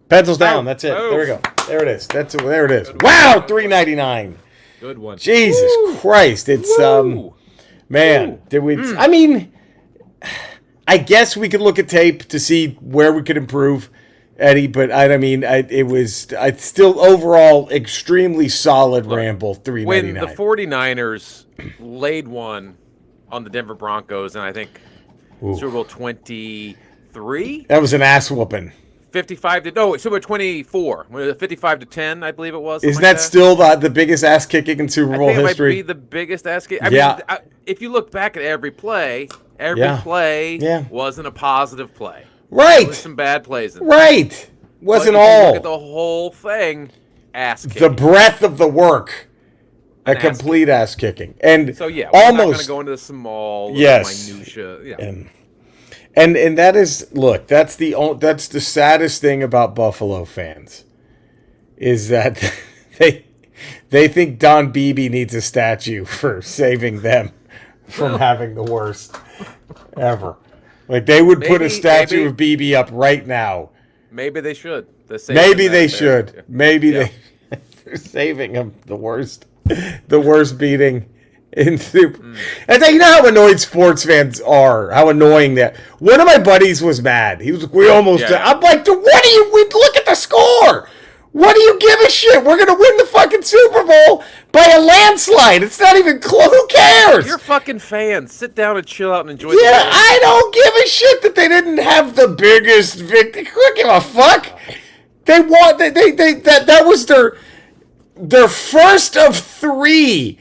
Pencils down. That's it. There we go. There it is. There it is. Wow, $3.99. Good one. Jesus Christ. It's man, Woo. did we I mean, I guess we could look at tape to see where we could improve, Eddie, but it was still overall extremely solid Ramble $3.99. When the 49ers laid one on the Denver Broncos, and I think Super Bowl 23, that was an ass whooping. 55 to no, Super Bowl 24, 55-10, I believe it was. Isn't that still the biggest ass kicking in Super Bowl I think history? It might be the biggest ass kick. I mean, if you look back at every play wasn't a positive play. Right. There was some bad plays in there. Right. Wasn't but if all. you look at the whole thing, ass kicking. The breadth of the work. A complete ass kicking. And so we're almost not going to go into the small minutia. Yeah. And that is, look, that's the saddest thing about Buffalo fans is that they think Don Beebe needs a statue for saving them from having the worst ever. Like they would put a statue of Beebe up right now. Maybe they should. Maybe they should. Maybe they're saving him the worst beating in Super. And you know how annoyed sports fans are. How annoying that. One of my buddies was mad. He was like, "We almost." I'm like, "What do you? Look at the score. What do you give a shit? We're gonna win the fucking Super Bowl by a landslide. It's not even close. Who cares? You're fucking fans. Sit down and chill out and enjoy. Yeah, I don't give a shit that they didn't have the biggest victory. Who give a fuck? They want. That was their first of 3.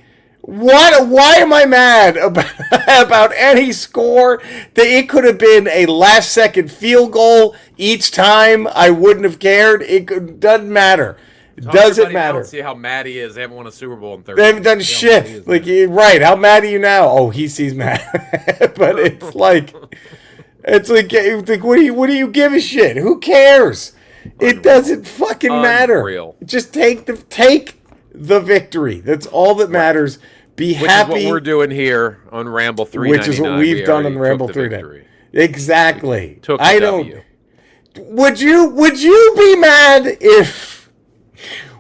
Why am I mad about any score? That it could have been a last-second field goal each time. I wouldn't have cared. It doesn't matter. It doesn't matter. See how mad he is. They haven't won a Super Bowl in 30 They haven't done shit. Like, right. How mad are you now? Oh, he's mad. But it's like, what do you give a shit? Who cares? It doesn't fucking matter. Just take the victory. That's all that matters. Be happy. Which is what we're doing here on Ramble 399. Which is what we've done on Ramble 399. Exactly. I don't. Would you be mad if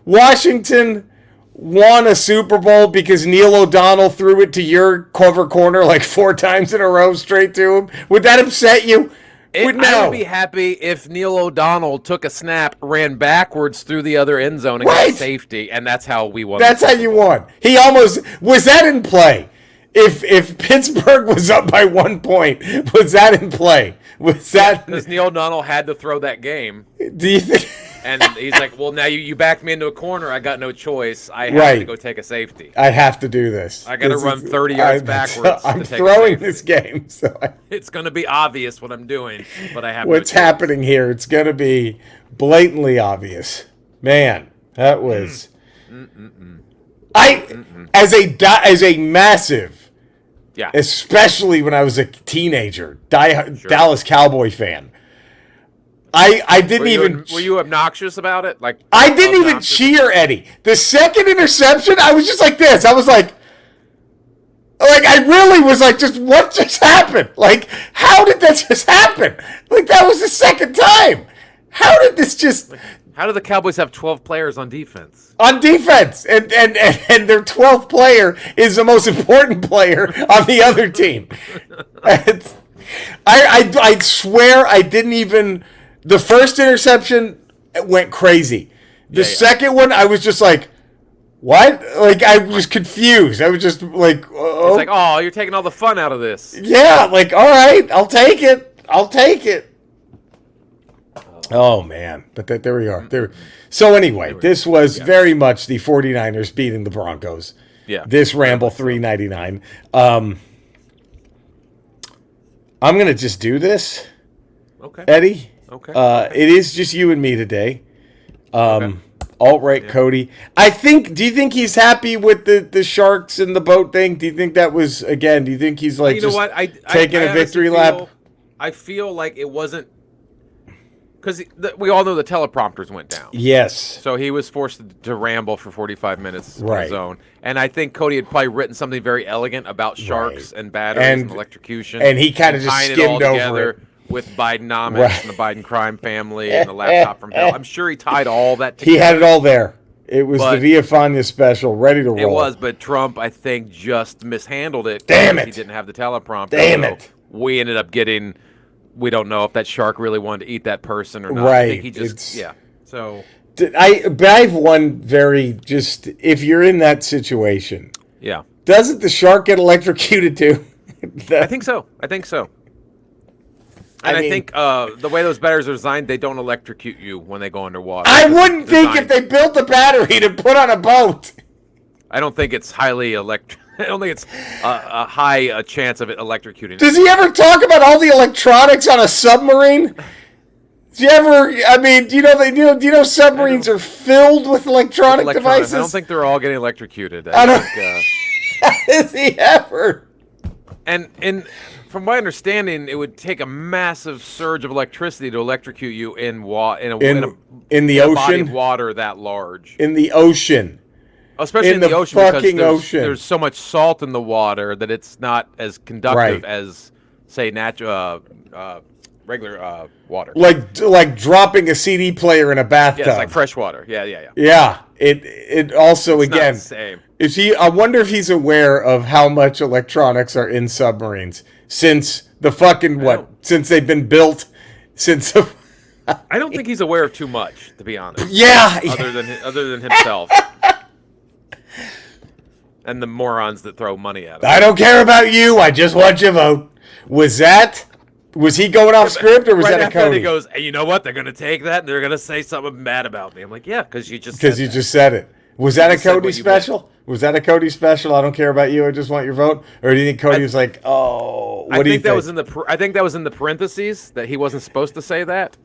Washington won a Super Bowl because Neil O'Donnell threw it to your cover corner like 4 times in a row straight to him? Would that upset you? I would be happy if Neil O'Donnell took a snap, ran backwards through the other end zone and got safety, and that's how we won. That's how you won. He almost was that in play. If Pittsburgh was up by 1 point, was that in play? Was that because Neil O'Donnell had to throw that game? Do you think? And he's like, well, now you backed me into a corner. I got no choice. I have to go take a safety. I have to do this. I got to run 30 yards backwards. I'm throwing this game, so it's going to be obvious what I'm doing, but I have what's happening here. It's going to be blatantly obvious. Man, that was as a massive, especially when I was a teenager, Dallas Cowboy fan. I didn't even. Were you obnoxious about it? Like I didn't even cheer, Eddie. The second interception, I was just like this. I was like I really was like, just what just happened? Like, how did that just happen? Like that was the second time. How did this just? How do the Cowboys have 12 players on defense? On defense, and their 12th player is the most important player on the other team. I swear I didn't even. The first interception went crazy. The second one, I was just like, what? Like, I was confused. I was just like, oh. It's like, oh, you're taking all the fun out of this. Yeah, like, all right, I'll take it. Oh, man. But there we are. So anyway, this was very much the 49ers beating the Broncos. Yeah. This Ramble 399. I'm going to just do this. Okay. Eddie. Okay. It is just you and me today. Alt-right Cody. Do you think he's happy with the Sharks and the boat thing? Do you think that was, again, do you think he's like taking a victory lap? I feel like it wasn't, because we all know the teleprompters went down. Yes. So he was forced to ramble for 45 minutes on his own. And I think Cody had probably written something very elegant about sharks and batteries and electrocution. And he kind of just skimmed over it. with Bidenomics and the Biden crime family and the laptop from hell. I'm sure he tied all that together. He had it all there. It was the Villafana special, ready to roll. It was, but Trump, I think, just mishandled it. Damn it. He didn't have the teleprompter. Damn it. We ended up getting, we don't know if that shark really wanted to eat that person or not. Right. I think he just, So. But I have one if you're in that situation. Yeah. Doesn't the shark get electrocuted too? I think so. And I think the way those batteries are designed, they don't electrocute you when they go underwater. I wouldn't think if they built a battery to put on a boat. I don't think it's highly I don't think it's a high chance of it electrocuting. Does he ever talk about all the electronics on a submarine? Do you ever? I mean, do you know submarines are filled with electronic devices? I don't think they're all getting electrocuted. I don't. Is he ever? And from my understanding, it would take a massive surge of electricity to electrocute you in the ocean, body of water that large. In the ocean. Especially in the ocean, because there's so much salt in the water that it's not as conductive as, say, regular water. Like dropping a CD player in a bathtub. Yeah, it's like fresh water. Yeah. Yeah. It also, it's again, not the same. I wonder if he's aware of how much electronics are in submarines since since they've been built, I don't think he's aware of too much, to be honest. Yeah. Other than himself. And the morons that throw money at him. I don't care about you. I just want your vote. Was he going off script, or was that a Cody? He goes, hey, you know what? They're going to take that and they're going to say something bad about me. I'm like, yeah, because you just said it. Was that a Cody special? Was that a Cody special? I don't care about you. I just want your vote. Or do you think Cody was like, oh, what do you think? I think that was in the parentheses that he wasn't supposed to say that.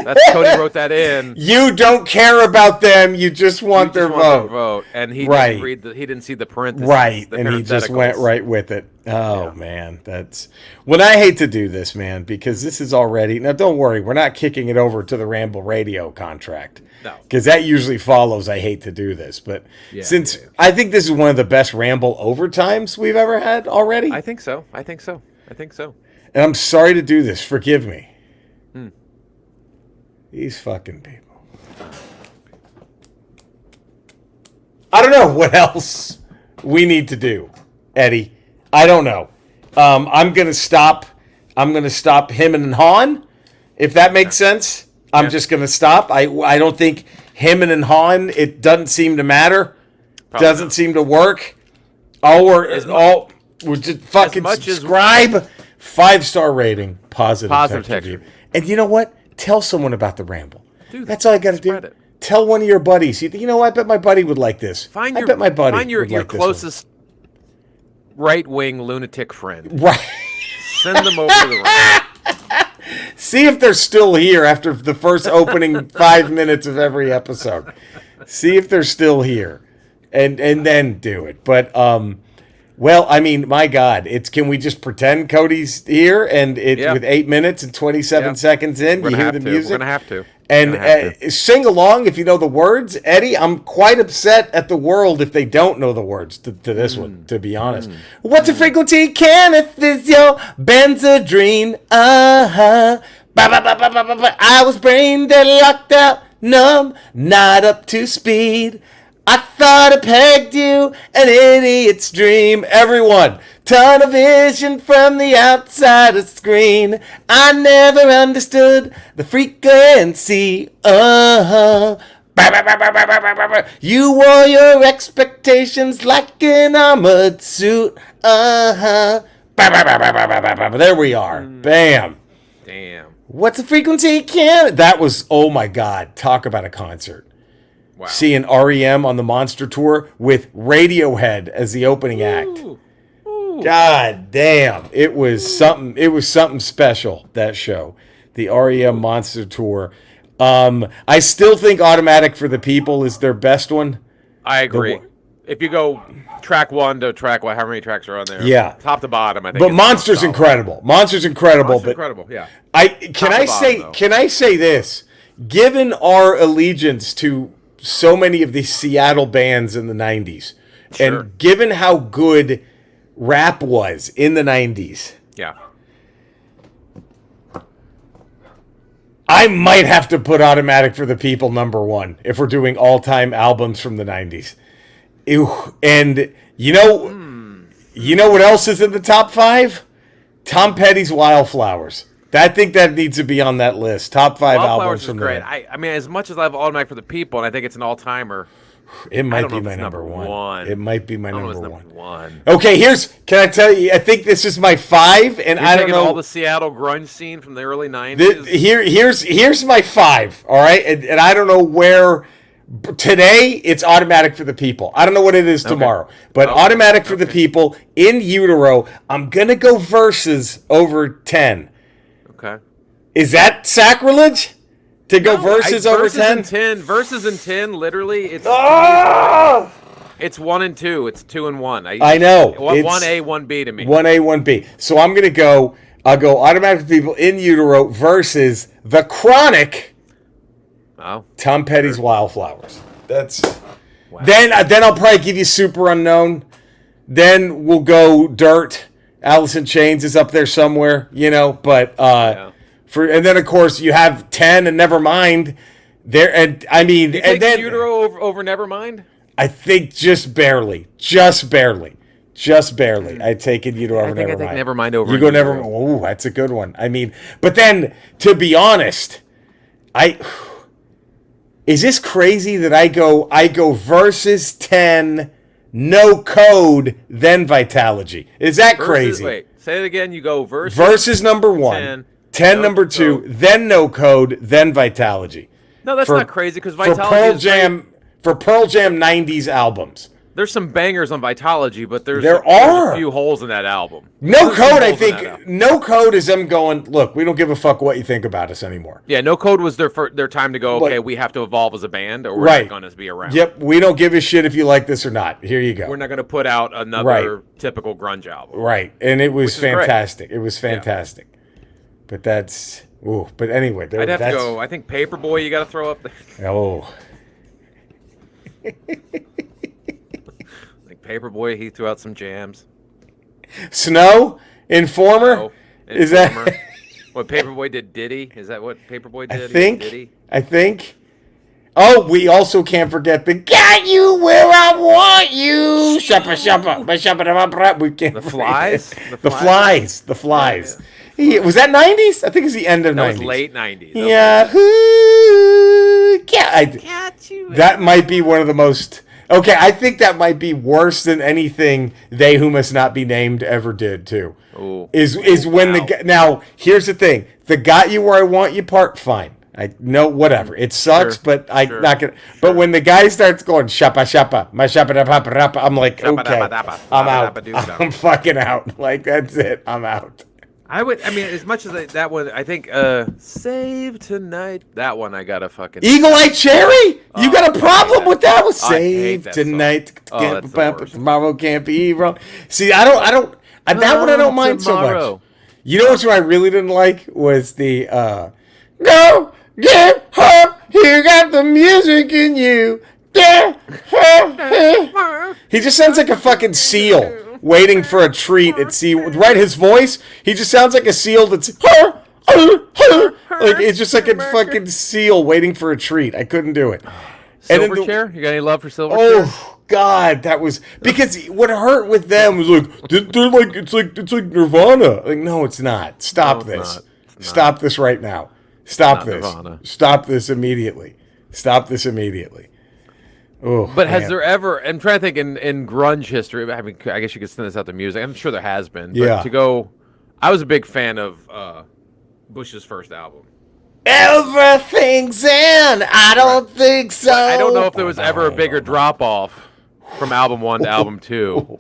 That's Cody wrote that in. You don't care about them. You just want their vote. And he didn't read he didn't see the parentheses. Right, and he just went right with it. Oh man, that's what I hate to do this, man, because this is already now. Don't worry, we're not kicking it over to the Ramble Radio contract. No, because that usually follows. I hate to do this, but I think this is one of the best Ramble overtimes we've ever had already. I think so. And I'm sorry to do this. Forgive me. These fucking people. I don't know what else we need to do, Eddie. I don't know. I'm gonna stop him and Han, if that makes sense. I'm just gonna stop. I don't think him and Han. It doesn't seem to matter. Doesn't seem to work. We'll just fucking subscribe. 5-star rating. Positive text review. And you know what? Tell someone about the Ramble. Dude, that's all I got to do. It. Tell one of your buddies. I bet my buddy would like this. Find your closest right-wing lunatic friend. Right. Send them over to the Ramble. See if they're still here after the first opening 5 minutes of every episode. See if they're still here, and then do it. But well, I mean, my God, can we just pretend Cody's here and with 8 minutes and 27 seconds in, you hear the music? We're gonna have to. And sing along if you know the words. Eddie, I'm quite upset at the world if they don't know the words to this one, to be honest. What's a frequency? Kenneth is your Benzedrine. I was brain dead, locked out, numb, not up to speed. I thought I pegged you, an idiot's dream. Everyone, tunnel vision from the outside of screen. I never understood the frequency. You wore your expectations like an armored suit. There we are. Bam. Damn. What's the frequency? That was, oh my God, talk about a concert. Wow. Seeing REM on the Monster Tour with Radiohead as the opening act. Ooh. God damn. It was something special, that show. The REM Monster Tour. I still think Automatic for the People is their best one. I agree. If you go track 1 to track however many tracks are on there. Yeah. Top to bottom, I think. But Monster's incredible. Monster's incredible. Yeah. Can I say this? Given our allegiance to so many of these Seattle bands in the 90s. Sure. And given how good rap was in the 90s. Yeah. I might have to put Automatic for the People #1 if we're doing all-time albums from the 90s. Ew. And you know what else is in the top 5? Tom Petty's Wildflowers. I think that needs to be on that list. Top 5 albums from the 90s. I mean, as much as I have Automatic for the People, and I think it's an all-timer, it might be my number one. It might be my number one. Okay, can I tell you? I think this is my 5, and I don't know all the Seattle grunge scene from the early 90s. Here's my 5. All right, and I don't know where. Today it's Automatic for the People. I don't know what it is tomorrow, but Automatic for the People, In Utero. I'm gonna go Verses over 10. Okay, is that sacrilege? To go Verses over 10? Verses in 10, literally, it's it's 1 and 2. It's 2 and 1. I know. 1A, 1B to me. 1A, 1B. So I'll go Automatic People, In Utero, versus The Chronic. Oh. Tom Petty's Wildflowers. That's Then I'll probably give you Super Unknown. Then we'll go Dirt. Alice in Chains is up there somewhere, but and then of course you have 10 and Nevermind there, and I mean, you take and then Utero over Nevermind. I think just barely. I take it Utero over Nevermind. I take Nevermind over. You go Nevermind. Oh, that's a good one. I mean, but then to be honest, is this crazy that I go Versus 10, No Code, then Vitalogy? Is that crazy? Wait, say it again. You go Versus #1. 10 number 2, then No Code, then Vitalogy. No, that's not crazy because Vitalogy for Pearl Jam 90s albums. There's some bangers on Vitalogy, but there's a few holes in that album. No Code, I think. No Code is them going, look, we don't give a fuck what you think about us anymore. Yeah, No Code was their time to go, okay, we have to evolve as a band, or we're not going to be around. Yep, we don't give a shit if you like this or not. Here you go. We're not going to put out another typical grunge album. Right, and it was fantastic. It was fantastic. Yeah. But that's... Ooh, but anyway... I'd have to go... I think Paperboy you got to throw up there. Oh. Like Paperboy, he threw out some jams. Snow? Informer? Informer. Is that... What Paperboy did Diddy? Is that what Paperboy did? I think. Oh, we also can't forget the Got You Where I Want You. Shuppa, shuppa, shuppa, we can't The Flies? The Flies. Yeah. Was that 90s? I think it's the end of 90s. That was late 90s. That might be one of the most... Okay, I think that might be worse than anything They Who Must Not Be Named ever did, too. Ooh. Is when Now, here's the thing. The Got You Where I Want You part, fine. I know, whatever. It sucks, but I'm not gonna. But when the guy starts going shappa shappa, my shappa da papa rapa, I'm like, okay, I'm out. I'm fucking out. Like that's it. I'm out. I mean, as much as that one, I think Save Tonight, that one I gotta fucking... Eagle Eye Cherry? You got a problem with that one? Save Tonight, tomorrow can't be wrong. See, that one I don't mind so much. You know what I really didn't like was the Go get her, you got the music in you. Get her. He just sounds like a fucking seal waiting for a treat at sea. Right, his voice, he just sounds like a seal that's like it's just like a fucking seal waiting for a treat. I couldn't do it. Silverchair? You got any love for Silverchair? Oh God, that was because what hurt with them was like they're like it's like Nirvana. Like no, it's not. Stop this. Stop this right now. Stop this. Nirvana. Stop this immediately. Stop this immediately. Oh, but has there ever? I'm trying to think in grunge history. I mean, I guess you could send this out to music. I'm sure there has been. But to go, I was a big fan of Bush's first album. Everything's in. I don't think so. But I don't know if there was ever a bigger drop off from album 1 to album 2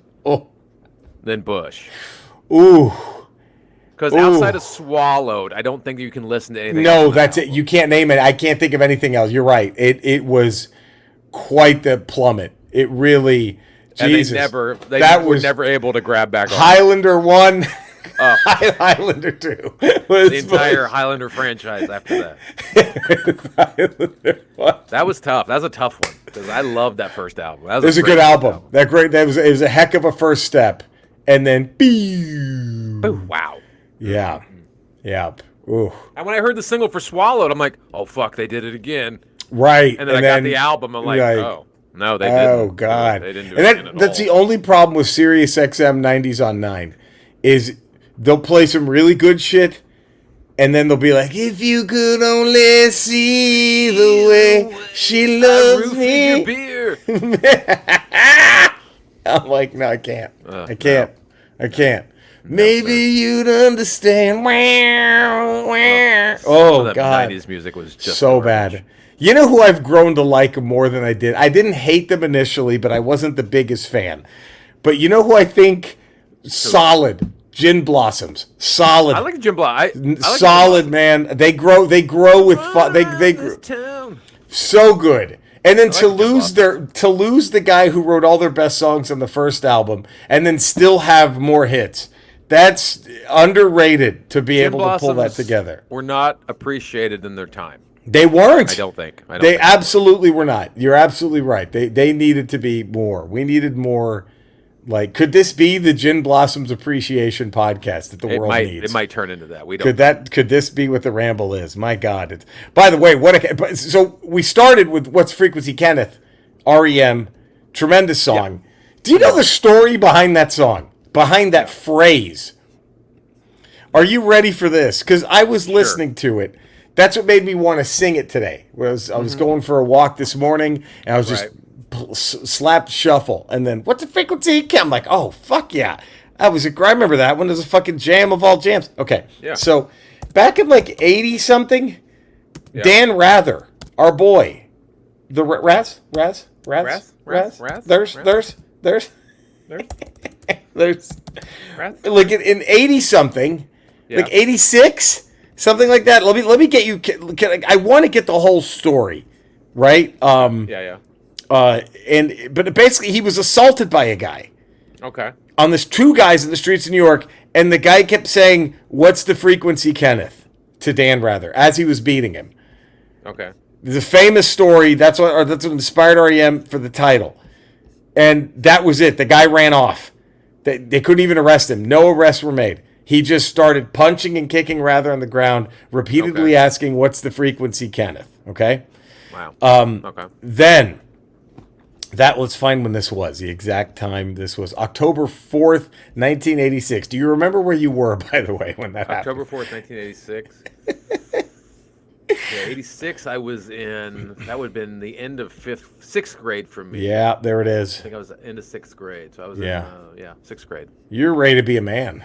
than Bush. Ooh. Because outside of Swallowed, I don't think you can listen to anything. No, that's it. You can't name it. I can't think of anything else. You're right. It was quite the plummet. It really. Jesus. And they were never able to grab back on. Highlander 1. Highlander 2. The entire Highlander franchise after that. That was tough. That was a tough one because I loved that first album. It was a good album. It was a heck of a first step. And then, oh, wow. Yeah. Yeah. Ooh. And when I heard the single for Swallowed, I'm like, oh, fuck, they did it again. Right. And then I got the album. I'm like, oh, no, they didn't. Oh, God. They didn't do and it at that's all. the only problem with Sirius XM 90s on 9 is they'll play some really good shit, and then they'll be like, if you could only see the way she loves me. Your beer. I'm like, no, I can't. I can't. No. I can't. Maybe you'd understand. Oh, God. 90s music was just so bad. You know who I've grown to like more than I did? I didn't hate them initially, but I wasn't the biggest fan. But you know who I think solid? Gin Blossoms. Solid. I like Gin Blossoms. Solid, man. They grow with fun. They grow. So good. And then to lose the guy who wrote all their best songs on the first album and then still have more hits. That's underrated to be able to pull that together. Were not appreciated in their time. They weren't. I don't think. They absolutely were not. You're absolutely right. They needed to be more. We needed more. Like, could this be the Gin Blossoms Appreciation podcast that the world needs? It might turn into that. We don't. Could this be what the Ramble is? My God! By the way, so we started with What's Frequency Kenneth, REM, tremendous song. Yeah. Do you know the story behind that song? Behind that phrase? Are you ready for this? Because I was listening to it. That's what made me want to sing it today. I was going for a walk this morning, and I was just slapped shuffle, and then what's the frequency? I'm like, oh fuck yeah, I remember that one. It was a fucking jam of all jams. Okay, yeah. So back in like 80 something, Dan Rather, our boy, the Raz. There's like in 80 something, like 86. Something like that. Let me get you. I want to get the whole story, right? But basically, he was assaulted by a guy. Okay. On this two guys in the streets of New York, and the guy kept saying, "What's the frequency, Kenneth?" to Dan Rather as he was beating him. Okay. The famous story. That's what inspired REM for the title, and that was it. The guy ran off. They couldn't even arrest him. No arrests were made. He just started punching and kicking Rather on the ground, repeatedly asking, "What's the frequency, Kenneth?" Okay? Wow. Okay. Then, let's find when this was, the exact time. This was October 4th, 1986. Do you remember where you were, by the way, when that happened? October 4th, 1986. 86, I was in, that would have been the end of 6th grade for me. Yeah, there it is. I think I was end of 6th grade. So I was in 6th grade. You're ready to be a man.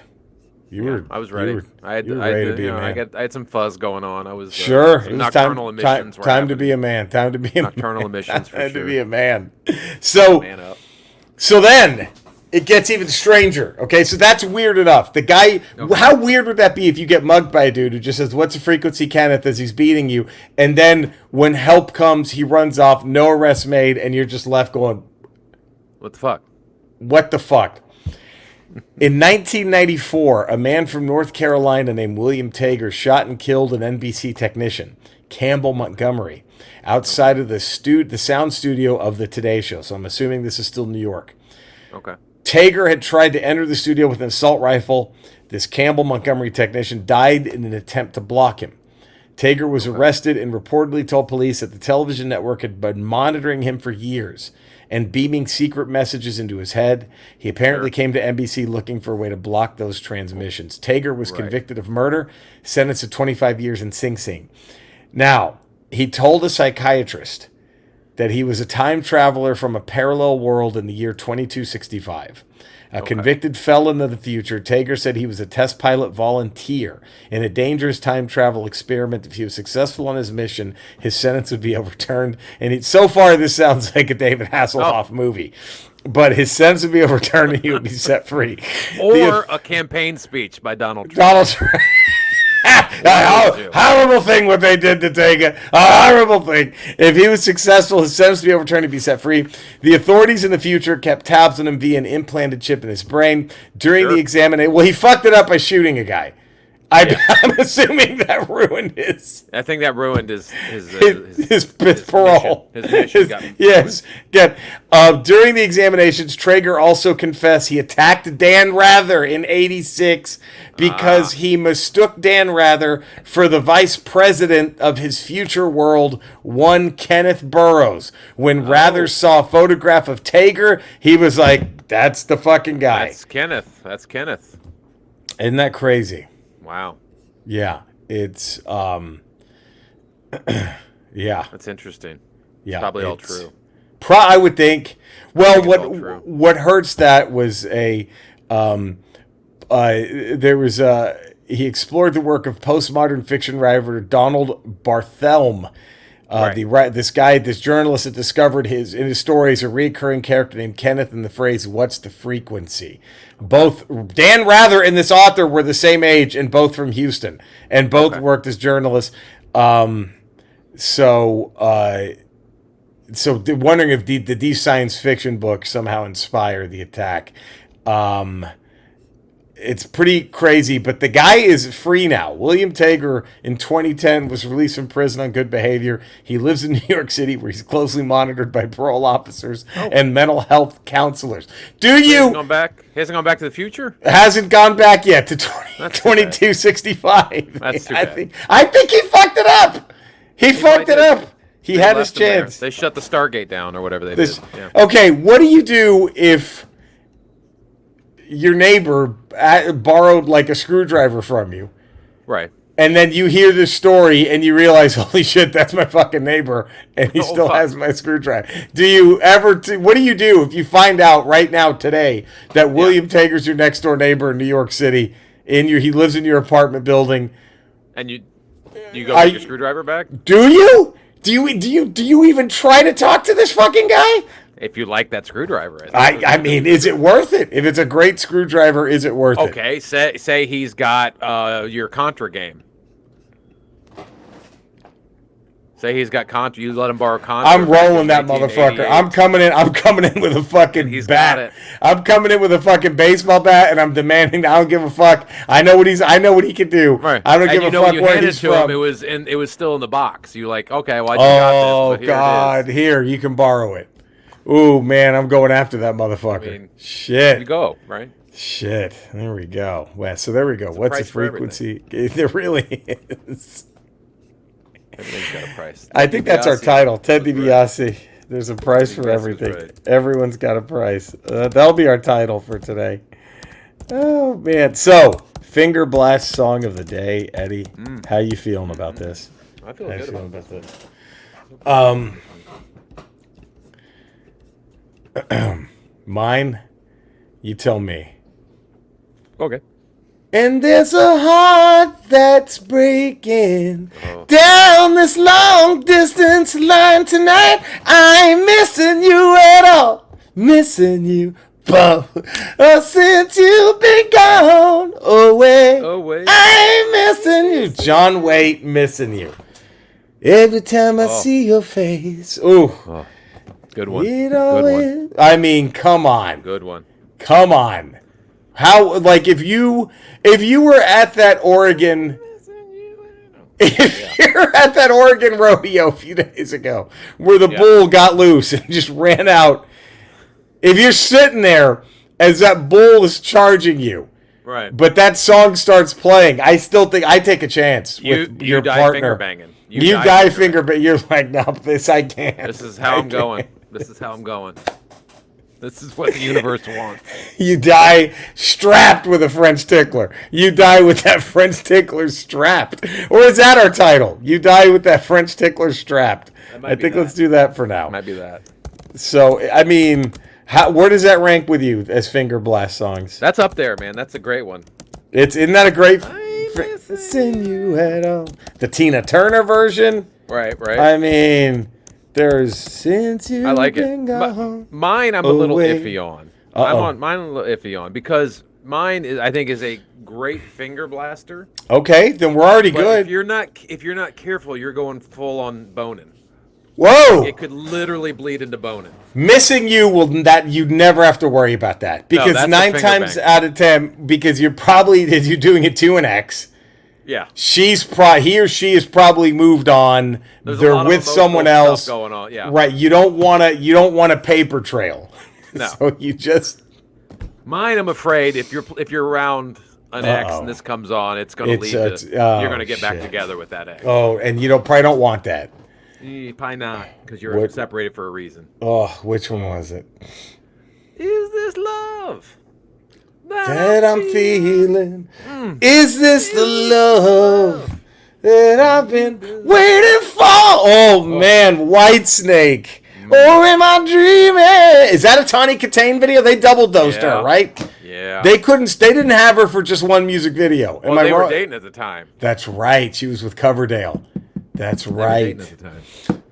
I was ready. I had some fuzz going on. I was sure. It was nocturnal emissions. Time to be a man. Time to be a nocturnal emissions. For time sure. to be a man. So, man up. So then it gets even stranger. Okay, so that's weird enough. The guy. Okay. How weird would that be if you get mugged by a dude who just says, "What's the frequency, Kenneth?" as he's beating you, and then when help comes, he runs off, no arrests made, and you're just left going, "What the fuck? What the fuck?" In 1994, a man from North Carolina named William Tager shot and killed an NBC technician, Campbell Montgomery, outside of the sound studio of the Today Show. So I'm assuming this is still New York. Okay. Tager had tried to enter the studio with an assault rifle. This Campbell Montgomery technician died in an attempt to block him. Tager was arrested and reportedly told police that the television network had been monitoring him for years and beaming secret messages into his head. He apparently came to NBC looking for a way to block those transmissions. Tager was convicted of murder, sentenced to 25 years in Sing Sing. Now, he told a psychiatrist that he was a time traveler from a parallel world in the year 2265. A convicted felon of the future, Tager said he was a test pilot volunteer in a dangerous time travel experiment. If he was successful on his mission, his sentence would be overturned. And so far, this sounds like a David Hasselhoff movie. But his sentence would be overturned and he would be set free. Or a campaign speech by Donald Trump. Donald Trump. Horrible thing what they did to Tager. A horrible thing. If he was successful, his sentence would be overturned and be set free. The authorities in the future kept tabs on him via an implanted chip in his brain. During the examination, he fucked it up by shooting a guy. I'm assuming that ruined his. I think that ruined his parole. His mission got yes. Good. During the examinations, Traeger also confessed he attacked Dan Rather in '86 because he mistook Dan Rather for the vice president of his future world, one Kenneth Burroughs. When Rather saw a photograph of Tager, he was like, "That's the fucking guy." That's Kenneth. Isn't that crazy? Wow. Yeah, it's yeah. That's interesting. Yeah, it's probably all true. I would think. Well, what hurts that was he explored the work of postmodern fiction writer Donald Barthelme. This journalist that discovered in his stories a recurring character named Kenneth and the phrase "What's the frequency?" Both Dan Rather and this author were the same age and both from Houston and both worked as journalists. So wondering if these science fiction books somehow inspire the attack. It's pretty crazy, but the guy is free now. William Tager in 2010 was released from prison on good behavior. He lives in New York City where he's closely monitored by parole officers and mental health counselors. He hasn't gone back to the future? Hasn't gone back yet to 2265. That's too bad. I think he fucked it up. He fucked it up. He had his chance. They shut the Stargate down or whatever they did. Yeah. Okay, what do you do if your neighbor borrowed like a screwdriver from you? Right. And then you hear this story and you realize, holy shit, that's my fucking neighbor, and he still has my screwdriver. Do you ever? What do you do if you find out right now today that William Tager's your next door neighbor in New York City? He lives in your apartment building, and you go get your screwdriver back? Do you? Do you even try to talk to this fucking guy? If you like that screwdriver, I mean, is it worth it? If it's a great screwdriver, is it worth it? Okay, say he's got your Contra game. Say he's got Contra. You let him borrow Contra. I'm rolling that motherfucker. I'm coming in with a fucking bat. Got it. I'm coming in with a fucking baseball bat, and I'm demanding. I don't give a fuck. I know what he can do. Right. I don't give a fuck where he's from. It was still in the box. You like, okay, well, you got this. But God, here you can borrow it. Ooh, man, I'm going after that motherfucker. I mean, shit. You go, right? Shit. There we go. Well, so there we go. What's the frequency? There really is. Everything's got a price. I think that's our title. Ted DiBiase. There's a price for everything. Right. Everyone's got a price. That'll be our title for today. Oh, man. So, Finger Blast Song of the Day. Eddie, how you feeling about this? I feel good about this. Mine, you tell me. Okay. And there's a heart that's breaking down this long distance line tonight. I ain't missing you at all, missing you, but since you've been gone away, I ain't missing you. John Waite, missing you. Every time I see your face, good one. Good one. I mean, come on. Good one. Come on. How, like, if you were at that Oregon, you're at that Oregon rodeo a few days ago where the bull got loose and just ran out. If you're sitting there as that bull is charging you, right? But that song starts playing, I still think I take a chance with your partner. You die finger banging. You're like, no, this I can't. This is how I'm going. This is how I'm going. This is what the universe wants. You die strapped with a French tickler. You die with that French tickler strapped. Or is that our title? You die with that French tickler strapped. I think let's do that for now. Might be that. So, I mean, where does that rank with you as Finger Blast songs? That's up there, man. That's a great one. Isn't that a great... Missing you at all. The Tina Turner version? Right. I mean... There's since you I like it. Mine I'm a little iffy on. Mine a little iffy on because mine is I think is a great finger blaster. Okay, then we're already good. If you're not careful, you're going full on boning. Whoa! It could literally bleed into boning. Missing you you'd never have to worry about that because 9 times out of 10 because you're doing it to an ex. Yeah. He or she has probably moved on. They're with someone else going on. Yeah. Right. You don't want a paper trail. No. So you just mine, I'm afraid if you're around an ex and this comes on, it's going to lead to you're going to get back together with that ex. Oh, and you probably don't want that. Probably not, because you're separated for a reason. Oh, which one was it? Is this love that I'm feeling? Is this the love that I've been waiting for? Oh, man, Whitesnake. Or am I dreaming? Is that a Tawny Katane video? They double dosed her, right? Yeah. They didn't have her for just one music video. Well, they were dating at the time. That's right. She was with Coverdale. That's right. At the time.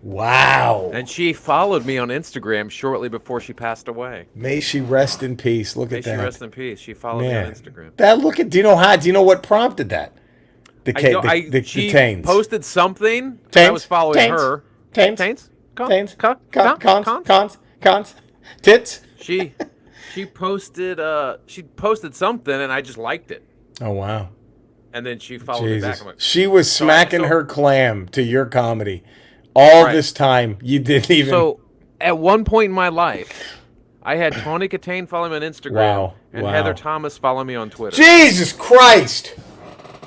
Wow. And she followed me on Instagram shortly before she passed away. May she rest in peace. Look at that. May she rest in peace. She followed me on Instagram. Do you know what prompted that? The Tanes. Posted something. I was following her. Tanes. Cons. Tits. She posted something and I just liked it. Oh wow. And then she followed me back. She was smacking her clam to your comedy all this time. You didn't even. So at one point in my life, I had Tawny Katane follow me on Instagram and Heather Thomas follow me on Twitter. Jesus Christ!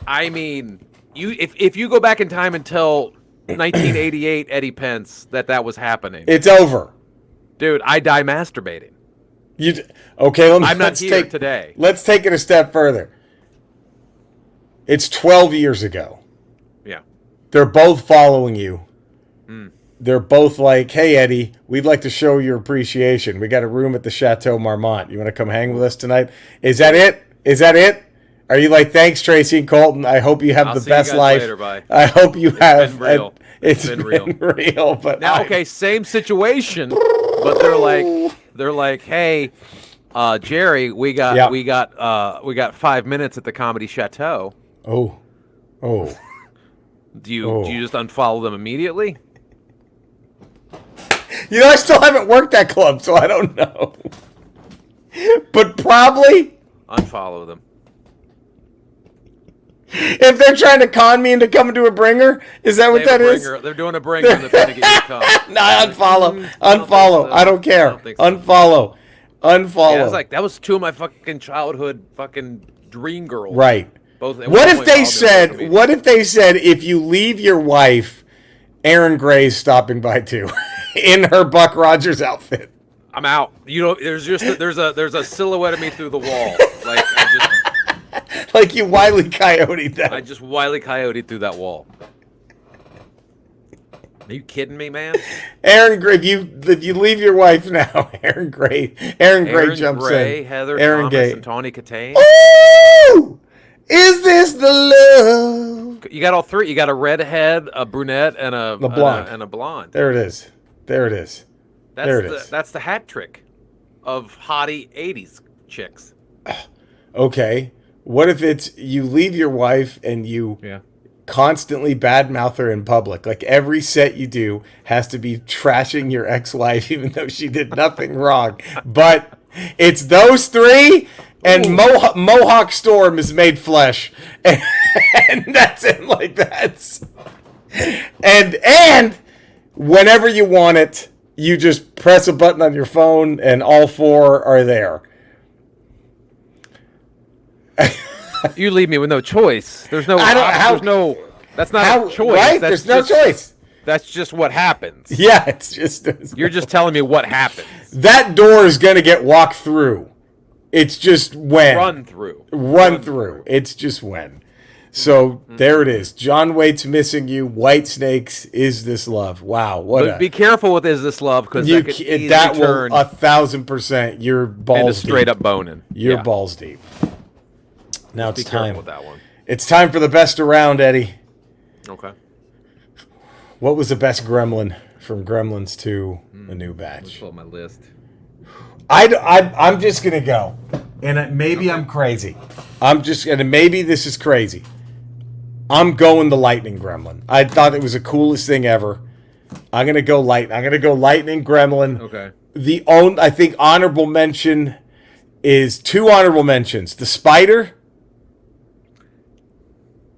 I mean, if you go back in time and tell 1988 Eddie Pence that was happening, it's over, dude. I die masturbating. I'm not here today. Let's take it a step further. It's 12 years ago. Yeah. They're both following you. They're both like, hey, Eddie, we'd like to show your appreciation. We got a room at the Chateau Marmont. You want to come hang with us tonight? Is that it? Are you like, thanks, Tracy and Colton. I hope you have the best life. Later, bye. I hope you have. It's been real. It's been real. But now, same situation. But they're like, hey, Jerry, we got 5 minutes at the Comedy Chateau. Oh. Do you just unfollow them immediately? I still haven't worked that club, so I don't know. But probably unfollow them. If they're trying to con me into coming to a bringer, is that what that is? They're doing a bringer and they're trying to get you to come. No, unfollow. I don't care. Unfollow. Yeah, that was two of my fucking childhood fucking dream girls. Right. Both. What if they said if you leave your wife, Aaron Gray's stopping by too, in her Buck Rogers outfit? I'm out. There's a silhouette of me through the wall. Like you Wile E. Coyote that. I just Wile E. Coyote through that wall. Are you kidding me, man? Aaron Gray, if you leave your wife now, Aaron Gray jumps in. Heather Thomas and Tawny Katane. Ooh! Is this the love? You got all three. You got a redhead, a brunette, and a blonde. There it is. That's the hat trick of hottie 80s chicks. Okay. What if it's you leave your wife and you constantly badmouth her in public? Like every set you do has to be trashing your ex-wife even though she did nothing wrong. But it's those three and Mohawk Storm is made flesh. And that's it. Like that's and whenever you want it, you just press a button on your phone and all four are there. You leave me with no choice. There's no. That's not a choice. Right? There's no choice. That's just what happens. Yeah, it's just. You're just telling me what happens. That door is gonna get walked through. It's just when. Run through. It's just when. So there it is. John Waite's Missing You. Whitesnake's Is This Love. Wow. Be careful with Is This Love because that could easily turn 1,000%. You're balls deep. Straight up boning. You're balls deep. Now it's time. With that one. It's time for the best around, Eddie. Okay. What was the best Gremlin from Gremlins to a new batch? Let's pull up my list. I'm just gonna go, and maybe I'm crazy. Maybe this is crazy. I'm going the Lightning Gremlin. I thought it was the coolest thing ever. I'm gonna go Lightning Gremlin. Okay. I think honorable mention is two honorable mentions. The Spider.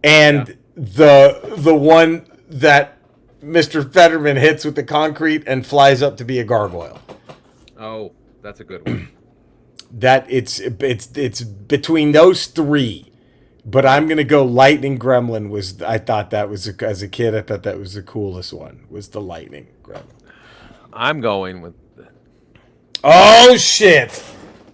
and the one that Mr. Fetterman hits with the concrete and flies up to be a gargoyle. Oh, that's a good one. That it's between those three, but I'm gonna go Lightning Gremlin. I thought that was as a kid. I thought that was the coolest one. Was the Lightning Gremlin? I'm going with. Oh shit!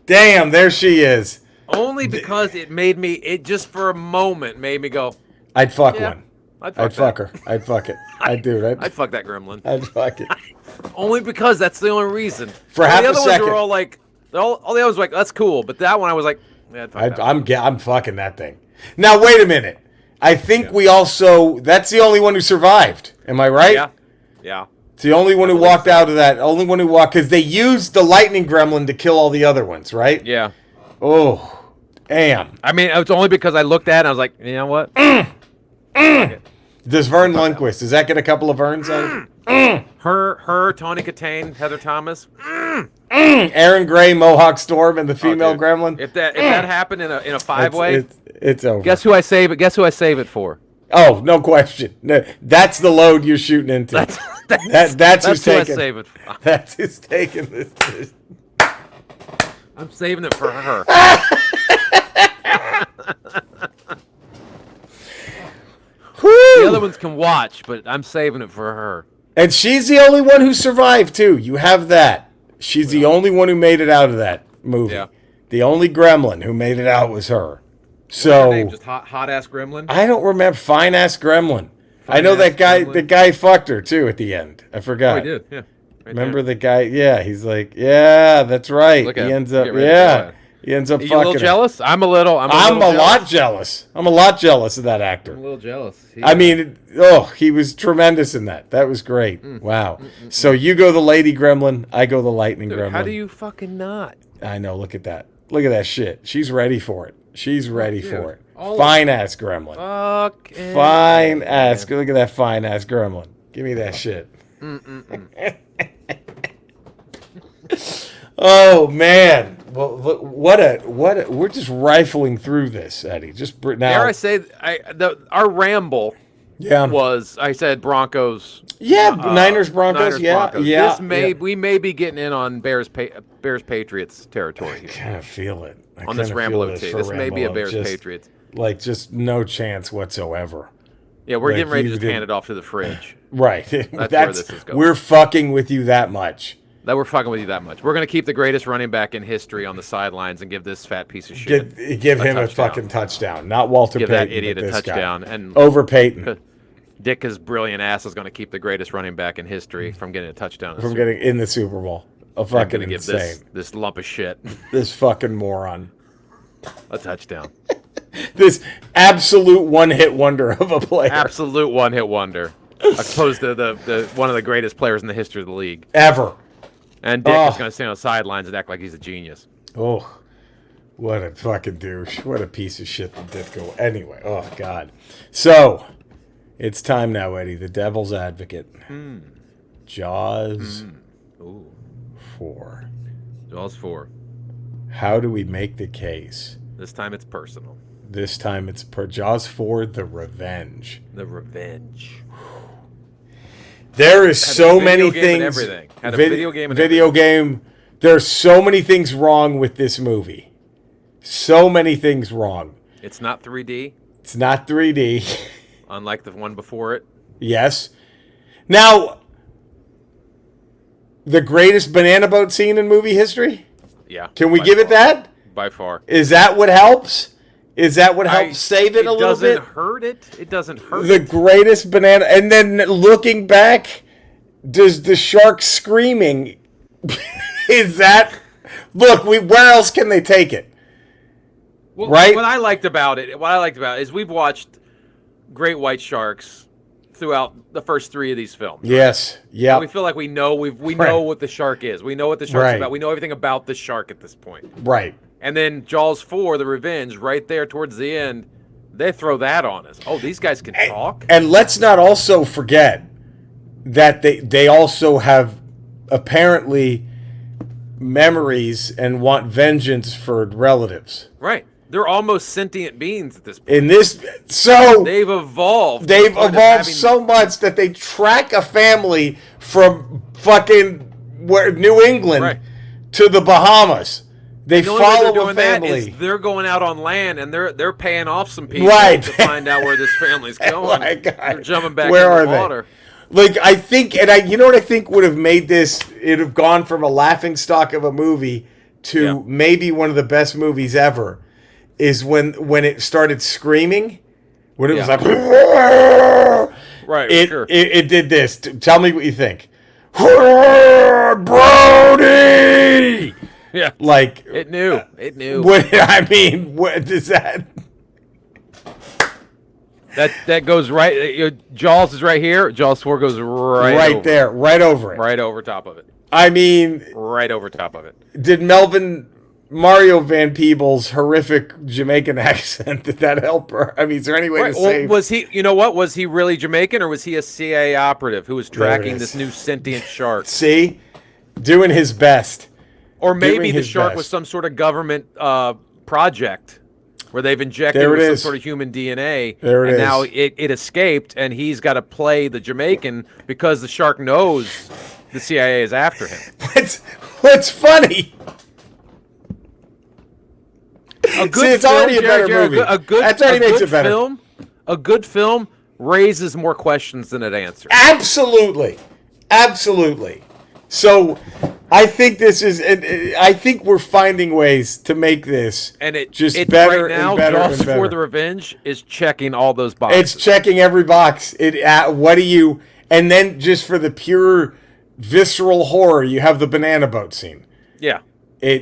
Damn, there she is. Only because it just for a moment made me go. I'd fuck one. I'd fuck her. I'd fuck it. I'd do it. I'd fuck that gremlin. I'd fuck it. Only because that's the only reason. For half a second. The other ones were all like, all the others were like, that's cool. But that one I was like, yeah, I'm fucking that thing. Now wait a minute. I think we also. That's the only one who survived. Am I right? Yeah. Yeah. It's the only one who walked out of that. Only one who walked because they used the lightning gremlin to kill all the other ones, right? Yeah. Oh, damn. I mean, it's only because I looked at it and I was like, you know what? Does Vern Lundquist, does that get a couple of Verns out of it? Her, Tawny Katane, Heather Thomas. Aaron Gray, Mohawk Storm, and the female gremlin. If that happened in a five-way, it's over. Guess who I save it for? Oh, no question. No, that's the load you're shooting into. That's who's taking. I save it for. That's who's taking this. I'm saving it for her. The other ones can watch, but I'm saving it for her. And she's the only one who survived, too. You have that. She's the only one who made it out of that movie. Yeah. The only gremlin who made it out was her. So, what's her name? Just hot ass gremlin? I don't remember. Fine ass gremlin. I know that guy. Gremlin. The guy fucked her, too, at the end. I forgot. Oh, he did, yeah. Remember the guy? Yeah, he's like, yeah, that's right. He ends up, he ends up fucking. You a little jealous? I'm a lot jealous. I'm a lot jealous of that actor. I'm a little jealous. I mean, he was tremendous in that. That was great. Wow. So you go the lady gremlin, I go the lightning gremlin. How do you fucking not? I know. Look at that. Look at that shit. She's ready for it. She's ready for it. Fine ass gremlin. Fine ass. Look at that fine ass gremlin. Give me that shit. Oh man! Well, we're just rifling through this, Eddie. Just now. Dare I say, our ramble. Yeah. Was I said Broncos? Yeah, Niners Broncos. Yeah. We may be getting in on Bears Patriots territory here. I kind of feel it on this Ramble OT. This may be a Bears Patriots. Like just no chance whatsoever. Yeah, we're getting ready to just hand it off to the fridge. Right. That's where this is going. We're fucking with you that much. That we're fucking with you that much. We're going to keep the greatest running back in history on the sidelines and give this fat piece of shit give him a fucking touchdown. Not Walter Payton. Give that idiot a touchdown. And over Payton. Dick, his brilliant ass, is going to keep the greatest running back in history from getting a touchdown. From getting in the Super Bowl. Fucking insane. Give this lump of shit. This fucking moron. A touchdown. This absolute one-hit wonder of a player. Absolute one-hit wonder. Opposed to the one of the greatest players in the history of the league. Ever. And Dick is going to stand on the sidelines and act like he's a genius. Oh, what a fucking douche. What a piece of shit that did go. Anyway, oh, God. So, it's time now, Eddie. The Devil's Advocate. Jaws 4. Jaws 4. How do we make the case? This time it's personal. This time it's Jaws 4, The Revenge. The Revenge. There is so many things. Everything. Had a video game and video game. There's so many things wrong with this movie. So many things wrong. It's not 3D. It's not 3D. Unlike the one before it. Yes. Now, the greatest banana boat scene in movie history? Yeah. Can we give it that? By far. Is that what helps? Is that what helps save it a little bit? It doesn't hurt it. It doesn't hurt the greatest banana. And then looking back, does the shark screaming, is that... Look, where else can they take it? Well, right? What I liked about it is we've watched great white sharks throughout the first 3 of these films. Yes. Yeah. We feel like we know know what the shark is. We know what the shark's about. We know everything about the shark at this point. Right. And then Jaws 4, The Revenge, right there towards the end, they throw that on us. Oh, these guys can talk. And let's not also forget that they also have apparently memories and want vengeance for relatives. Right. They're almost sentient beings at this point. In this, so they've evolved. They've evolved so much that they track a family from fucking New England to the Bahamas. They follow a family. They're going out on land and they're paying off some people to find out where this family's going. They're jumping back in the water. Like, I think, and you know what I think would have made this? It'd have gone from a laughingstock of a movie to maybe one of the best movies ever. Is when it started screaming, when it was like, right? It did this. Tell me what you think, Brody. Yeah, like it knew. What I mean, what does that? That goes right. Jaws is right here. Jaws 4 goes right over there, right over it, right over top of it. I mean, right over top of it. Did Mario Van Peebles' horrific Jamaican accent, did that help her? I mean, is there any way to save? Was he, you know what? Was he really Jamaican or was he a CIA operative who was tracking this new sentient shark? See? Doing his best. Or maybe the shark was some sort of government project where they've injected it with some sort of human DNA. And now it escaped and he's got to play the Jamaican because the shark knows the CIA is after him. What's funny? A good it's already a better movie. That already makes it better. A good film raises more questions than it answers. Absolutely. So, I think this is. I think we're finding ways to make this just better right now, and better Jaws and better. for the Revenge is checking all those boxes. It's checking every box. What do you? And then just for the pure visceral horror, you have the banana boat scene. Yeah. For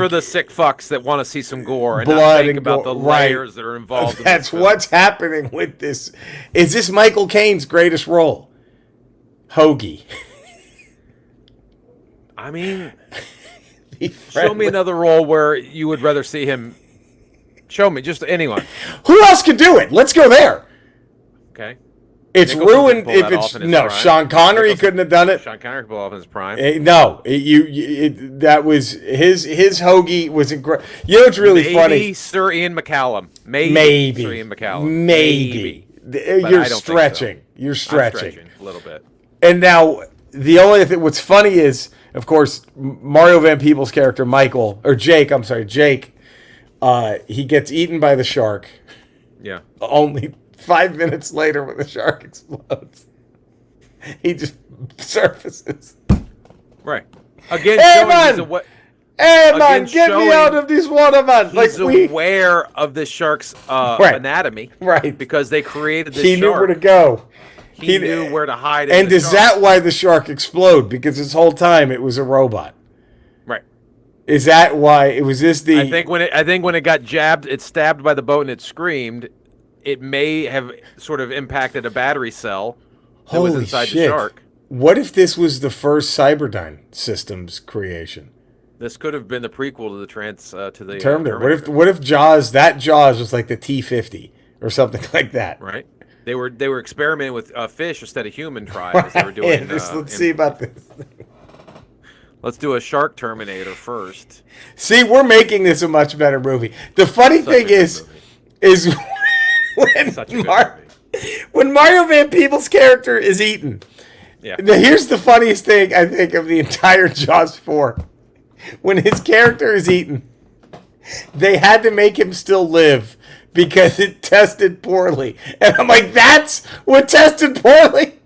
the sick fucks that want to see some gore and not think about the layers that are involved. That's what's happening with this. Is this Michael Caine's greatest role? Hoagie. I mean, show me another role where you would rather see him. Show me, just anyone. Who else could do it? Let's go there. Okay. It's ruined if it's Sean Connery couldn't have done it. Sean Connery could pull off in his prime. No, that was his Hoagie was incredible. You know what's really funny? Maybe Sir Ian McCallum. Maybe Sir Ian McCallum. Maybe. You're stretching. So. You're stretching. I'm stretching a little bit. And now the only thing what's funny is, of course, Mario Van Peebles' character Jake. He gets eaten by the shark. Yeah. Only 5 minutes later, when the shark explodes, he just surfaces. Right. Again, hey man, get me out of this water, man. He's aware of the shark's anatomy, right? Because they created this. He knew where to go. He knew where to hide. And is that why the shark exploded? Because this whole time it was a robot. Right. Is that why it was this? I think when it got stabbed by the boat and it screamed. It may have sort of impacted a battery cell that was inside the shark. What if this was the first Cyberdyne Systems creation? This could have been the prequel to the Terminator. What if Jaws was like the T-50 or something like that? Right. They were experimenting with fish instead of human trials. They were doing. Let's see about this. Let's do a shark Terminator first. See, we're making this a much better movie. The funny thing is when Mario Van Peebles' character is eaten. Yeah. Now, here's the funniest thing I think of the entire Jaws 4. When his character is eaten, they had to make him still live because it tested poorly. And I'm like, that's what tested poorly?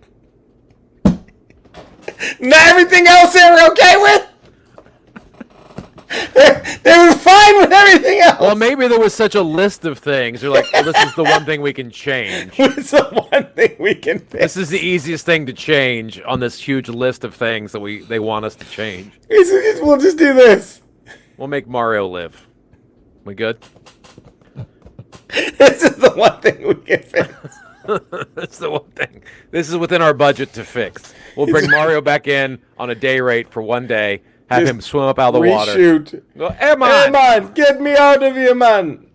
Not everything else they were okay with? They were fine with everything else. Well, maybe there was such a list of things. They're like, this is the one thing we can change. It's the one thing we can fix. This is the easiest thing to change on this huge list of things that they want us to change. We'll just do this. We'll make Mario live. We good? This is the one thing we can fix. That's the one thing. This is within our budget to fix. We'll bring Mario back in on a day rate for one day. Have him swim up out of the water. Reshoot. Go, hey man, get me out of here, man.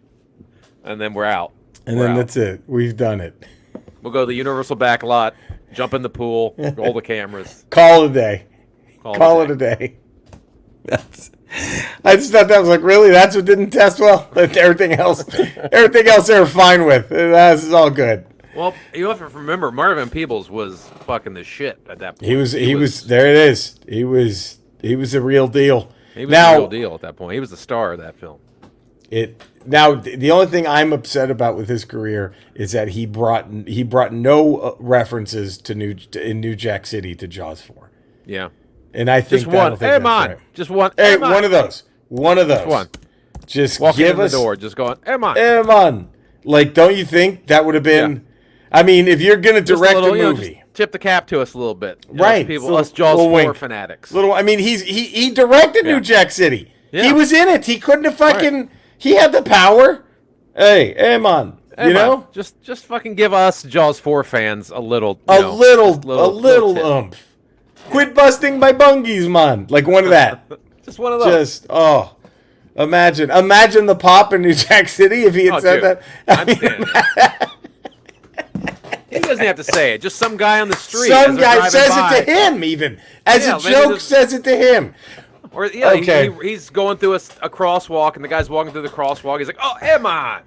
And then we're out. That's it. We've done it. We'll go to the Universal back lot, jump in the pool, roll the cameras. Call it a day. Call it a day. I just thought that was like, really? That's what didn't test well? Everything else they were fine with. This is all good. Well, you have to remember, Marvin Peebles was fucking the shit at that point. He was there it is. He was a real deal. He was a real deal at that point. He was the star of that film. Now, the only thing I'm upset about with his career is that he brought no references to New Jack City to Jaws 4. Yeah. And I think just one. Hey, man. Right. Just one. Hey, one of those. One of those. Just one. Just walking give in us the door, just going, hey, man. Hey, man. Like, don't you think that would have been? Yeah. I mean, if you're gonna direct a movie, tip the cap to us a little bit, right? People, us Jaws 4 fanatics. I mean, he directed New Jack City. Yeah. He was in it. He couldn't have fucking. Right. He had the power. Hey, man. You know, just fucking give us Jaws 4 fans a little oomph. Quit busting my bungies, man. Like one of that. Just one of those. Imagine the pop in New Jack City if he had said that. He doesn't have to say it. Just some guy on the street. Some guy says it to him, even as a joke. Says it to him. Or he's going through a crosswalk, and the guy's walking through the crosswalk. He's like, "Oh, am I?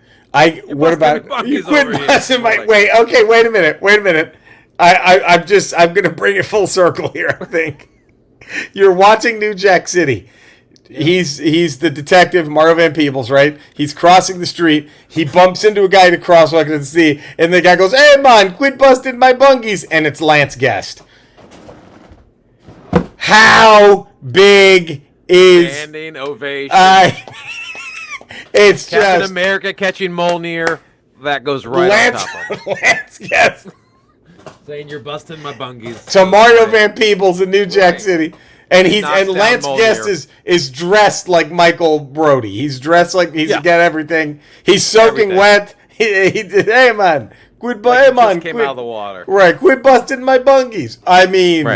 What about you? Quit busting my wait. Okay, wait a minute. I'm gonna bring it full circle here. I think you're watching New Jack City. He's the detective Marvin Peebles, right? He's crossing the street. He bumps into a guy at a crosswalk and see, and the guy goes, "Hey man, quit busting my bungies!" And it's Lance Guest. How big is standing ovation? It's Captain America catching Mjolnir. That goes right on top of it. Lance Guest saying you're busting my bungies. To Mario Van Peebles in New Jack City. And Lance Guest is dressed like Michael Brody. He's dressed like he's got everything. He's soaking wet. He did. Hey man, quit! Hey man, came out of the water. Right, quit busting my bungies. I mean,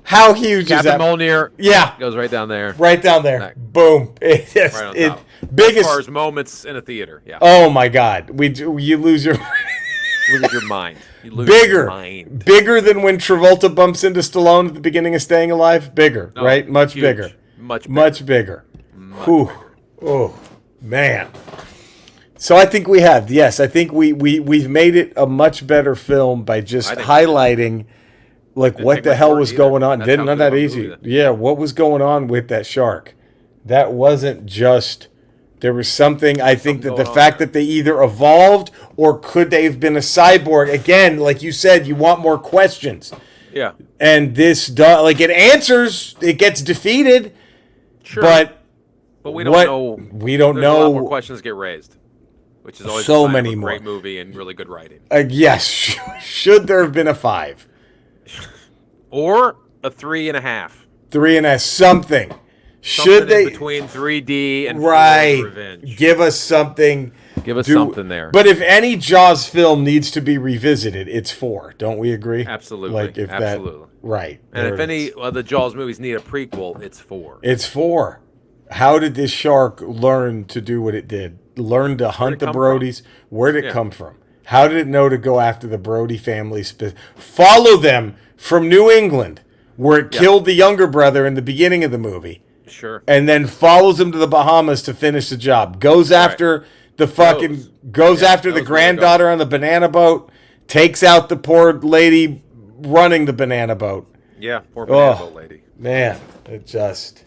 how huge Captain is that? Mjolnir. Goes right down there. Right down there. Boom. Right on top. Biggest as far as moments in a theater. Yeah. Oh my God, you lose your. Lose your mind. Bigger than when Travolta bumps into Stallone at the beginning of Staying Alive. Bigger, right? Much bigger. Much bigger. Oh man. So I think we have. Yes, I think we've made it a much better film by just highlighting like what the hell was going on. Didn't know that easy. Yeah, what was going on with that shark? That wasn't just. There was something, I think that the fact that they either evolved or could they have been a cyborg, again, like you said, you want more questions. Yeah. And this, it answers, it gets defeated. Sure. But we don't know. We don't know. A lot more questions get raised, which is always so many more. Great movie and really good writing. Yes. Should there have been a 5? Or a 3.5. 3.5, something. Should they between 3D and Revenge? Give us something. Give us something there. But if any Jaws film needs to be revisited, it's 4. Don't we agree? Absolutely. Absolutely. Right. And if any of the Jaws movies need a prequel, it's 4. It's 4. How did this shark learn to do what it did? Learn to hunt the Brodies? Where did it come from? How did it know to go after the Brody family? Follow them from New England, where it killed the younger brother in the beginning of the movie. Sure. And then follows him to the Bahamas to finish the job. Goes after the the granddaughter on the banana boat. Takes out the poor lady running the banana boat. Yeah, poor banana boat lady. Man, it just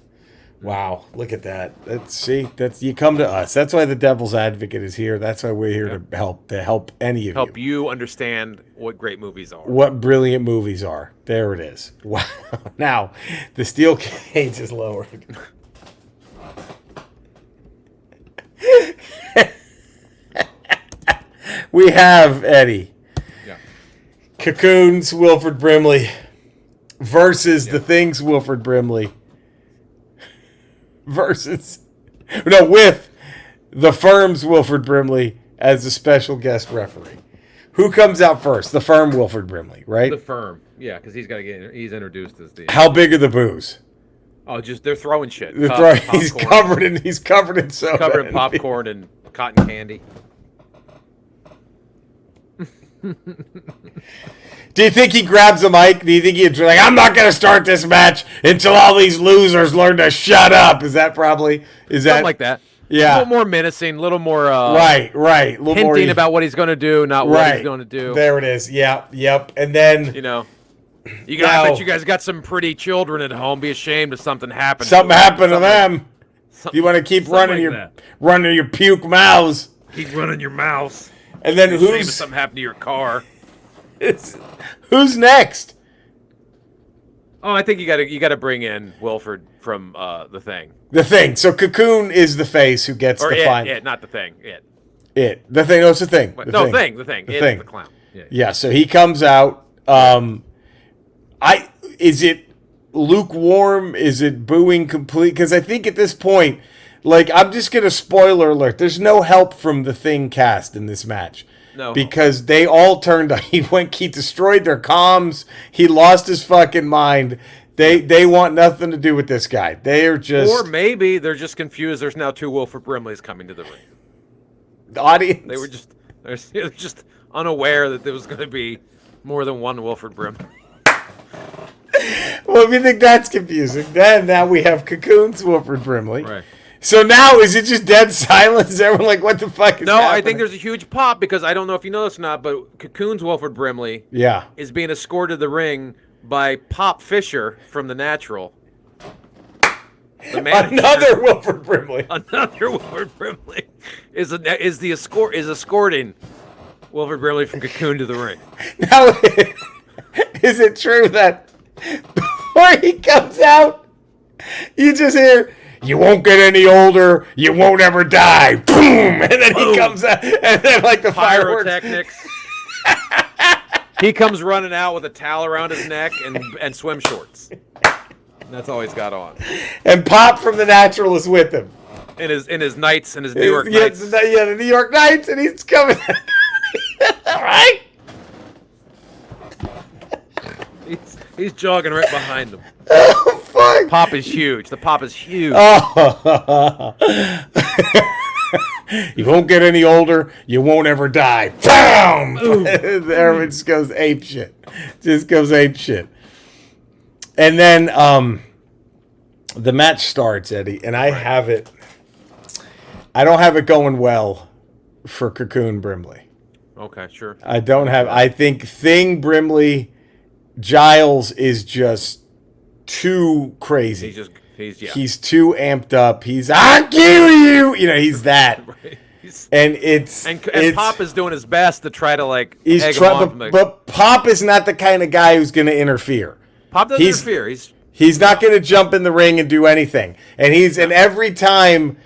wow! Look at that. That's you come to us. That's why the Devil's Advocate is here. That's why we're here to help any of you. Help you understand what great movies are. What brilliant movies are. There it is. Wow. Now, the steel cage is lowered. We have Eddie. Yeah. Cocoon's Wilford Brimley versus The Thing's Wilford Brimley. With The Firm's Wilford Brimley as the special guest referee. Who comes out first? The Firm, Wilford Brimley, right? The Firm, yeah, because he's introduced as the. How big are the booze? Oh, they're throwing shit. He's covered in soda. Covered in popcorn and cotton candy. Do you think he grabs a mic? Do you think he's like, I'm not going to start this match until all these losers learn to shut up? Is that something like that? Yeah, a little more menacing, a little more right, a little hinting more about what he's going to do, not what he's going to do. There it is. Yep. And then I bet you guys got some pretty children at home. Be ashamed if something happened. Something happened to them. If you want to keep running your puke mouths. Keep running your mouths. And then if something happened to your car. Who's next? Oh, I think you got to bring in Wilford from the Thing. The Thing. So Cocoon is the face who gets the fine. Not the Thing. The Thing. No, it's the Thing. The Thing. The Thing. The clown. Yeah. So he comes out. Is it lukewarm? Is it booing complete? Because I think at this point, like, I'm just gonna spoiler alert. There's no help from the Thing cast in this match. No. Because they all turned. He destroyed their comms. He lost his fucking mind. They want nothing to do with this guy. They are just. Or maybe they're just confused. There's now 2 Wilford Brimleys coming to the ring. The audience. They're just unaware that there was going to be more than one Wilford Brimley. Well, if you think that's confusing, then now we have Cocoon's Wilford Brimley. Right. So now, is it just dead silence? Everyone like, what the fuck is happening? I think there's a huge pop because I don't know if you know this or not, but Cocoon's Wilford Brimley is being escorted to the ring by Pop Fisher from The Natural. Another Wilford Brimley. Another Wilford Brimley is escorting Wilford Brimley from Cocoon to the ring. Now, is it true that before he comes out, you just hear, "You won't get any older. You won't ever die." Boom! And then he comes out, and then like the fireworks. Pyrotechnics. He comes running out with a towel around his neck and swim shorts. That's all he's got on. And Pop from The Natural is with him. In his Knights, in his New York Knights. The New York Knights, and he's coming. All right. He's jogging right behind him. Oh, fuck. Pop is huge. The Pop is huge. Oh. You won't get any older. You won't ever die. Boom! Everyone just goes ape shit. And then the match starts, Eddie, and I don't have it going well for Cocoon Brimley. Okay, sure. I think Thing Brimley Giles is just too crazy. He's too amped up. I'll kill you. He's that. Right. And Pop is doing his best to try to but Pop is not the kind of guy who's going to interfere. Pop doesn't interfere. He's not going to jump in the ring and do anything. And every time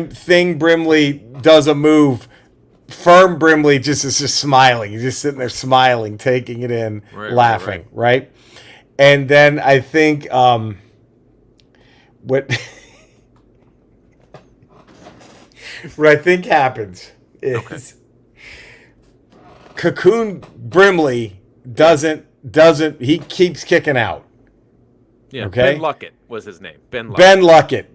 Thing Brimley does a move, Firm Brimley is just smiling. He's just sitting there smiling, taking it in, laughing, right? And then I think what I think happens is Cocoon Brimley doesn't he keeps kicking out. Yeah, okay? Ben Luckett was his name. Ben Luckett.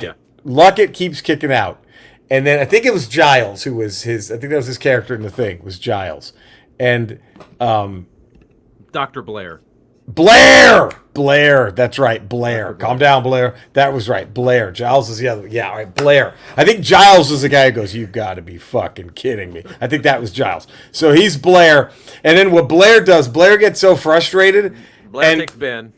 Yeah. Luckett keeps kicking out. And then I think it was Giles who was I think that was his character in the thing, was Giles. And Dr. Blair. Blair, that's right, Blair. Calm down, Blair. That was right, Blair. Giles is the other. Yeah, all right, Blair. I think Giles is the guy who goes, "You got to be fucking kidding me." I think that was Giles. So he's Blair. And then what Blair does, Blair gets so frustrated. Blair takes Ben.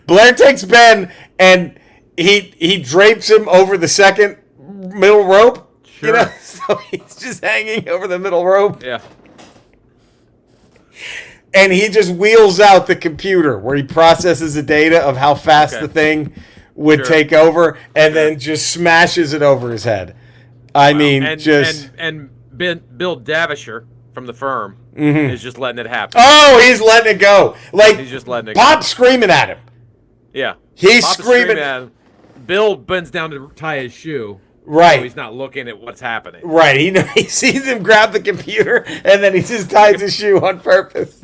Blair takes Ben, and he drapes him over the second middle rope. Sure. So he's just hanging over the middle rope. Yeah. And he just wheels out the computer where he processes the data of how fast the thing would take over, and then just smashes it over his head. I mean, and Bill Davisher from the firm is just letting it happen. Oh, he's letting it go. Like, he's just letting it Pop go. screaming at him. Yeah. He's screaming at him. Bill bends down to tie his shoe. Right. So he's not looking at what's happening. Right. He sees him grab the computer, and then he just ties his shoe on purpose.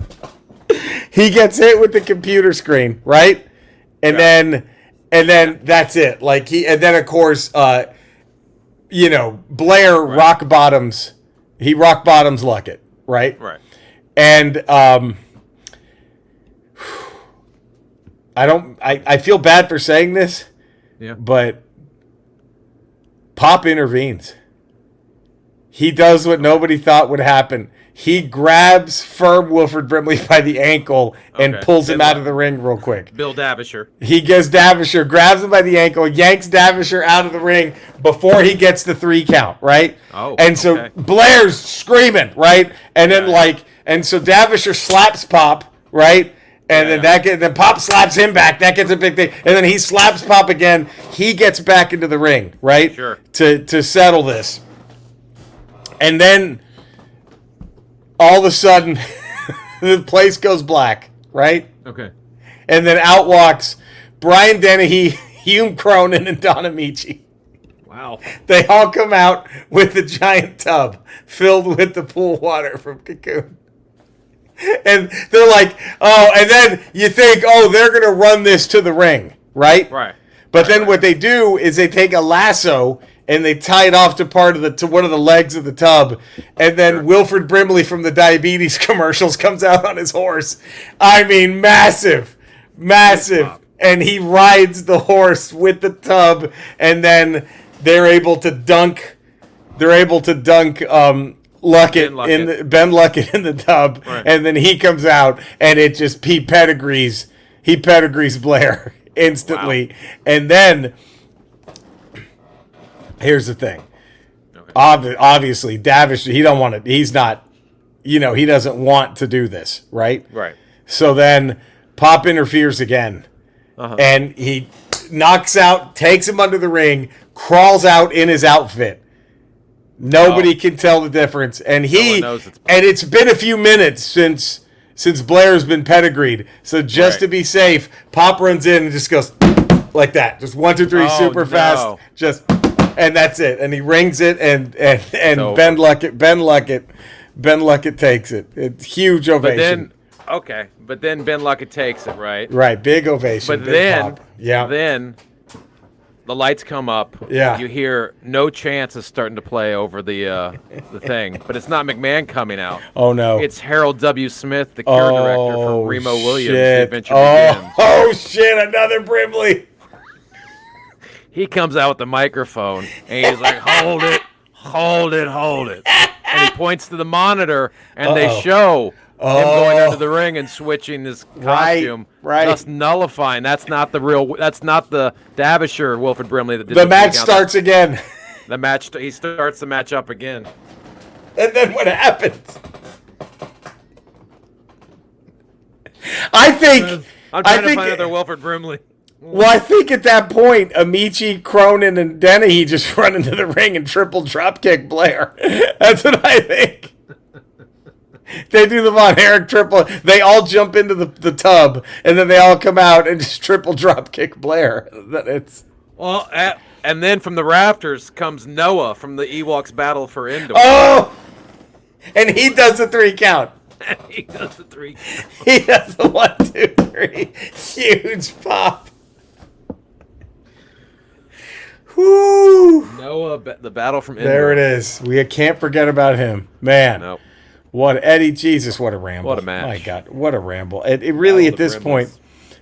He gets hit with the computer screen, right? And then that's it. And then of course, Blair rock bottoms He rock bottoms Luckett, right? Right. And I feel bad for saying this, but Pop intervenes. He does what nobody thought would happen. He grabs firm Wilford Brimley by the ankle and pulls him out of the ring real quick. Bill Davisher. He gets Davisher, grabs him by the ankle, yanks Davisher out of the ring before he gets the 3 count, right? So Blair's screaming, right? And then and so Davisher slaps Pop, right? And then Pop slaps him back. That gets a big thing. And then he slaps Pop again. He gets back into the ring, right? Sure. To settle this. And then all of a sudden, the place goes black, right? Okay. And then out walks Brian Dennehy, Hume Cronin, and Don Amici. Wow. They all come out with a giant tub filled with the pool water from Cocoon. And they're like, oh, and then you think, oh, they're going to run this to the ring, right? Right. But then what they do is they take a lasso and they tie it off to one of the legs of the tub, and then Wilford Brimley from the diabetes commercials comes out on his horse. I mean, massive, and he rides the horse with the tub, and then they're able to dunk. Luckett Ben Luckett in the tub, and then he comes out, and it just he pedigrees Blair instantly, and then. Here's the thing. Okay. Obviously, Davish, he doesn't want to do this, right? Right. So then Pop interferes again. And he knocks out, takes him under the ring, crawls out in his outfit. Nobody can tell the difference. And it's been a few minutes since Blair's been pedigreed. So just to be safe, Pop runs in and just goes like that. Just 1, 2, 3, super fast. Just... And that's it. And he rings it, and Ben Luckett takes it. It's huge ovation. But then Ben Luckett takes it, right? Right, big ovation. But then the lights come up. Yeah. You hear No Chance is starting to play over the thing, but it's not McMahon coming out. Oh no. It's Harold W. Smith, the cure director from Remo Williams. The Adventure Begins. Oh shit! Another Brimley. He comes out with the microphone, and he's like, hold it. And he points to the monitor, and they show him going under the ring and switching his costume, thus nullifying. That's not the Davisher Wilford Brimley that did the match starts again. He starts the match up again. And then what happens? I'm trying to find another Wilford Brimley. Well, I think at that point, Amici, Cronin, and Dennehy just run into the ring and triple dropkick Blair. That's what I think. They do the Von Erich triple. They all jump into the tub, and then they all come out and just triple dropkick Blair. And then from the rafters comes Noah from the Ewoks Battle for Endor. Oh! And he does the 3 count. He does the 3 count. He does the 1, 2, 3. Huge pop. Woo! Noah, the battle from Endor. There it is. We can't forget about him. Man. Nope. What Eddie, Jesus, what a ramble. What a match. My God, what a ramble. It really, at this point,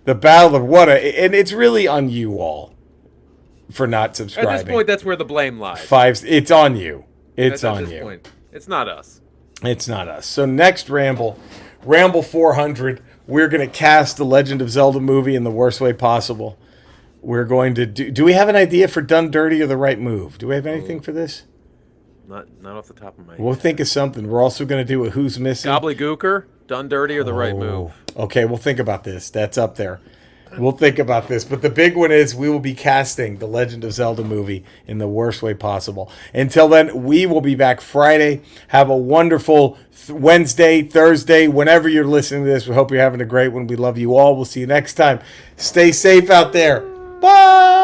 the battle of and it's really on you all for not subscribing. At this point, that's where the blame lies. It's on you. It's on you. At this point, it's not us. It's not us. So next Ramble 400, we're going to cast the Legend of Zelda movie in the worst way possible. We're going to do we have an idea for Done Dirty or The Right Move? Do we have anything for this? Not off the top of my head. We'll think of something. We're also going to do a Who's Missing. Gobbledygooker, Done Dirty, or The Right Move. Okay, we'll think about this. That's up there. We'll think about this. But the big one is we will be casting the Legend of Zelda movie in the worst way possible. Until then, we will be back Friday. Have a wonderful Wednesday, Thursday, whenever you're listening to this. We hope you're having a great one. We love you all. We'll see you next time. Stay safe out there. Bye!